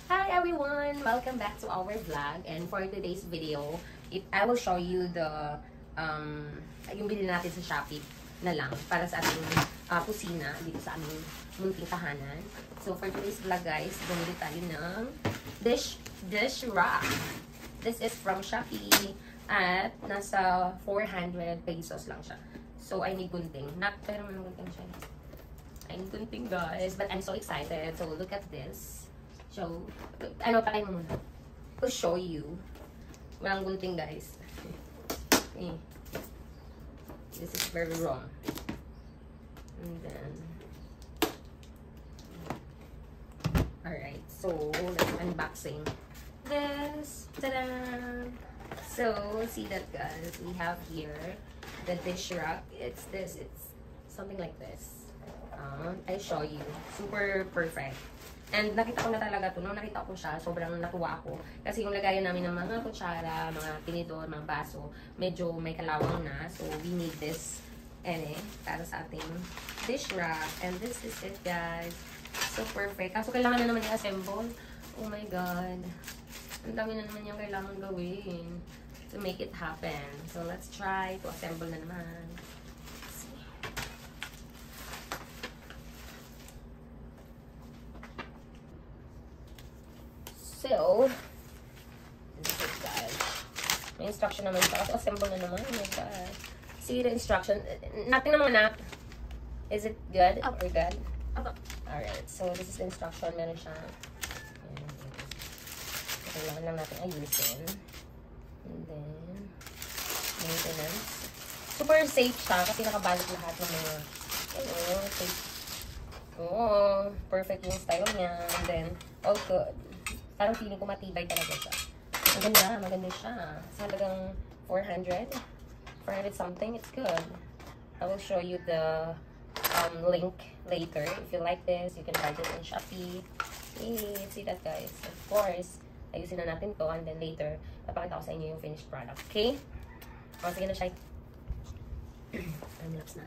Hi everyone! Welcome back to our vlog, and for today's video, I will show you the yung bilhin natin sa Shopee na lang para sa ating kusina dito sa aming munting tahanan. So for today's vlog guys, bumili tayo ng dish rack. This is from Shopee at nasa 400 pesos lang siya. So I need gunting. Pero man gunting siya. I need gunting guys, but I'm so excited. So look at this. So, patay mo muna. To show you. Walang gunting, guys. Okay. This is very wrong. And then, alright. So, let's unboxing this. Ta-da! So, see that, guys. We have here the dish rack. It's something like this. I show you. Super perfect. And nakita ko na talaga to. Nung nakita ko siya, sobrang natuwa ako. Kasi yung lagayan namin ng mga kutsara, mga tinidor, mga baso, medyo may kalawang na. So, we need this, para sa ating dish rack. And this is it, guys. So, perfect. Kaso, kailangan na naman i-assemble. Oh my God. Ang dami na naman yung kailangan gawin to make it happen. So, let's try to assemble na naman. So, this is it, guys. May instruction naman ito. Kasi assemble na naman. Oh my God. See the instruction. Natin naman na. Is it good? Or good? Alright. So, this is the instruction. Meron siya. Kailangan lang natin ayusin. And then, maintenance. Super safe siya. Kasi nakabalot lahat ng mga, safe. Oh, perfect yung style niya. And then, all good. Parang feeling ko matibay talaga siya. Maganda siya. Sa halagang 400 something, it's good. I will show you the link later. If you like this, you can buy this on Shopee. Hey, see that guys. Of course, ayusin na natin to and then later, papakita ko sa inyo yung finished product. Okay? O, sige na siya. Time-lapse na.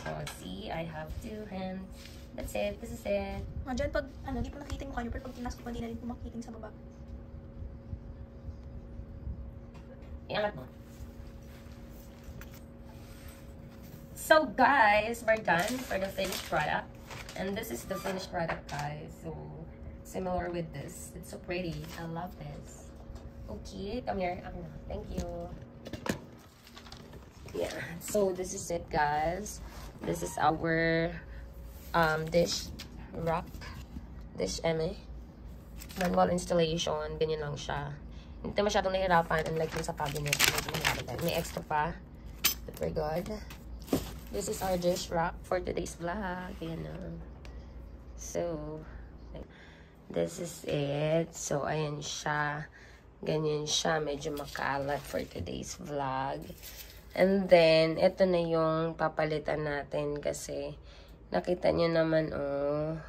Oh, see, I have two hands. That's it. This is it. Diyan pag, di po nakita yung mukha nyo, pero pag tinasok pa, di na rin po makikiting sa baba. Iangat mo. So, guys, we're done for the finished product. And this is the finished product, guys. So, similar with this. It's so pretty. I love this. Okay, come here. Thank you. Yeah, so this is it, guys. This is our dish rack, dish manual installation. Ganyan lang siya. Hindi masyadong nahirapan, unlike yung sa cabinet. May extra pa, but we're good. This is our dish rack for today's vlog. Ayan na. So, this is it. So, ayan siya. Ganyan siya. Medyo makalat for today's vlog. And then, ito na yung papalitan natin kasi nakita nyo naman,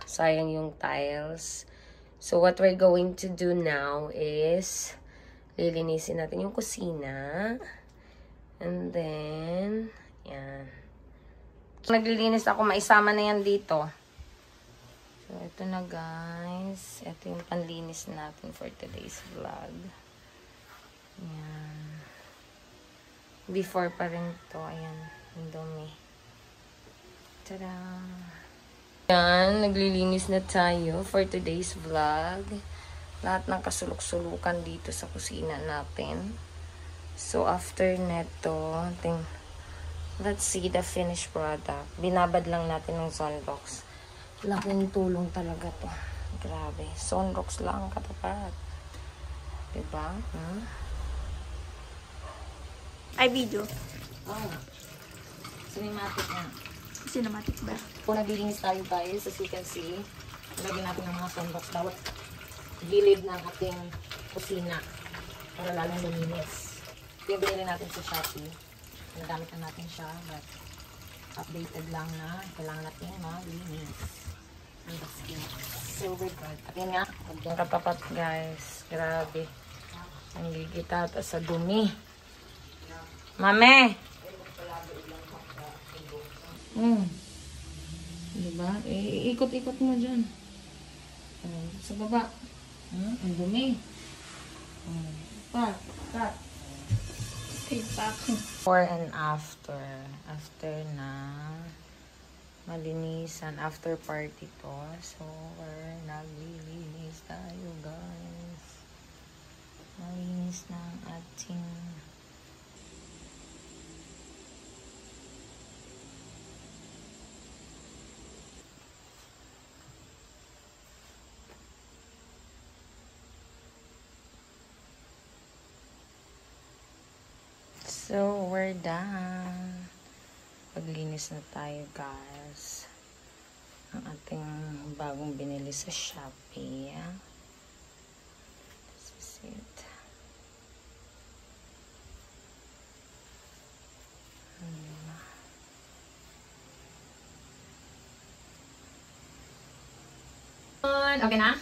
sayang yung tiles. So, what we're going to do now is lilinisin natin yung kusina. And then, yan. So, naglilinis ako, maisama na yan dito. So, ito na guys. Ito yung panlinis natin for today's vlog. Yan. Before pa rin to. Ayan. Yung dumi. Tada! Yan. Naglilinis na tayo for today's vlog. lahat ng kasulok-sulukan dito sa kusina natin. So, after neto, let's see the finished product. Binabad lang natin ng Sunrocks. Laking tulong talaga to. Grabe. Sunrocks lang katapat. Diba? Ay, video. Oh. Cinematic na. Cinematic ba? Kung naglilinis tayo guys, as you can see, lagyan natin ng mga Sunrocks bawat gilid ng ating kusina para lalong luminis. Ito yung binili natin sa Shopee. Nagamit na natin siya, but updated lang na kailangan natin maglinis. And that's it. Silver good. At yun nga, yung katapat guys. Grabe. Ang gigitata sa dumi. Mame! Diba? Ikot-ikot mo dyan. Sa baba. Ang dumi. Cut. Before and after. After na malinisan. After party to. So, we're naglilinis tayo guys. Malinis na ang ating So, we're done. Paglinis na tayo, guys. Ang ating bagong binili sa Shopee. This is it. Okay na?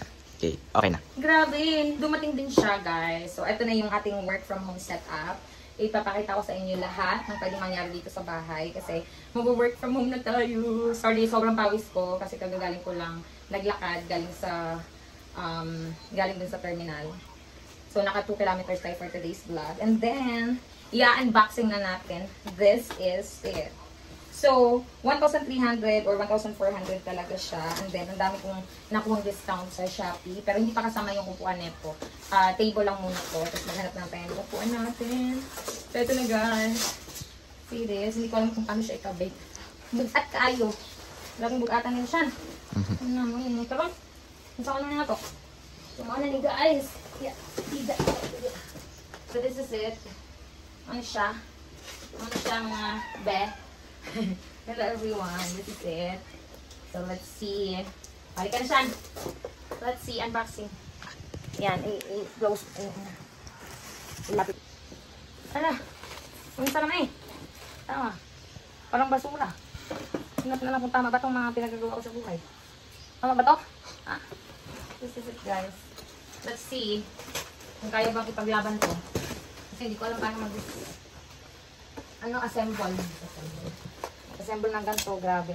Okay na. Grabe, dumating din siya guys. So, ito na yung ating work from home setup. Ipapakita ko sa inyo lahat ng pwedeng mangyari dito sa bahay kasi mag-work from home na tayo. Sorry, sobrang pawis ko kasi kagagaling ko lang naglakad galing dun sa terminal. So, naka 2 kilometers tayo for today's vlog. And then, i-unboxing na natin. This is it. So, 1,300 or 1,400 talaga siya. And then, ang dami kong nakuhang discount sa Shopee. Pero hindi pa kasama yung upuan nito. Table lang muna to. Tapos maghanap lang tayo ng upuan natin. So, ito na guys. See this? Hindi ko alam kung paano siya ikabit. Bugat kaayo. Laging bugatan nila siya. Ano naman yun? Pero, nasa ko na to. So, mga na ni guys. Yeah. So, this is it. Ano siya? Ano siya mga Hello everyone, this is it. So let's see. Balikan siya. Let's see, unboxing. Yan, i-close. Ilapit. Ala, kumisa naman Tama. Parang basura. Hinap na lang kung tama ba itong mga pinagagawa ko sa buhay. Tama ba ito? This is it guys. Let's see. Kung kaya bang ipaglaban to. Kasi hindi ko alam paano assemble ng ganito, grabe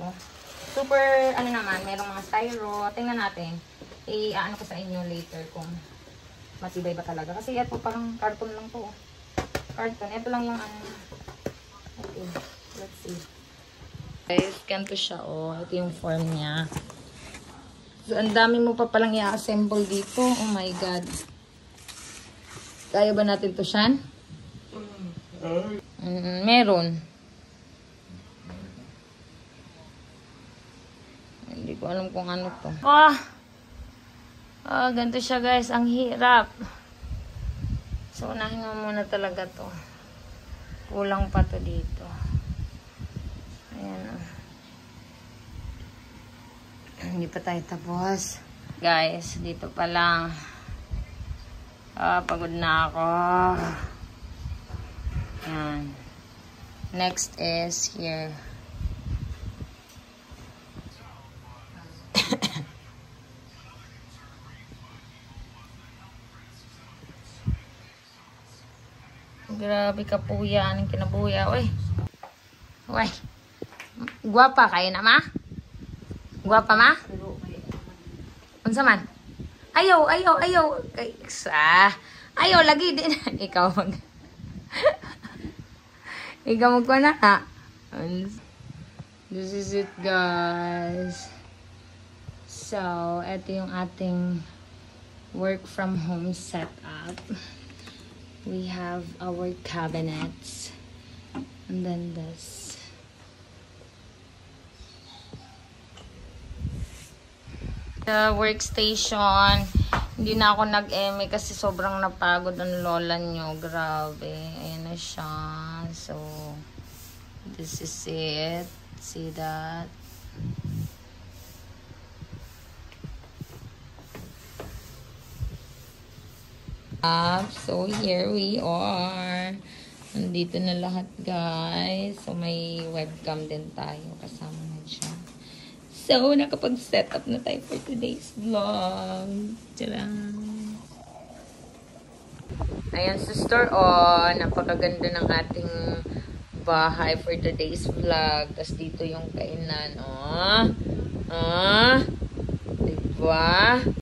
super, naman, merong mga styro, tingnan natin, i-ano ko sa inyo later kung matibay ba talaga, kasi ito parang carton lang to, carton, ito lang yung okay, let's see guys, ganito siya ito yung form niya, so ang dami mo pa palang i-assemble dito, oh my god, kaya ba natin to Shan? Meron. Hindi ko alam kung ano to. Ganito siya guys. Ang hirap. So, unahin mo muna talaga to. Kulang pa to dito. Ayan. Hindi pa tayo tapos. Guys, dito pa lang. Pagod na ako. Yan. Next is here. Grabe ka po yan. Ang kinabuya. Uy. Uy. Guwapa kayo na ma? Guwapa ma? Unsa man? Ayaw. Ayaw lagi din. Ikaw mag... Ikaw magko na ha. This is it guys. So, ito yung ating work from home setup. We have our cabinets. And then this. The workstation. Hindi na ako nag-eme kasi sobrang napagod ang lola nyo. Grabe. Ayan na siya. So, this is it. See that? So, here we are. Nandito na lahat, guys. So, may webcam din tayo. Kasama na siya. So, nakapag-set up na tayo for today's vlog. Tcharam! Ayan, sister, oh. Napakaganda ng ating bahay for today's vlog. Tapos dito yung kainan, oh. Ah, diba?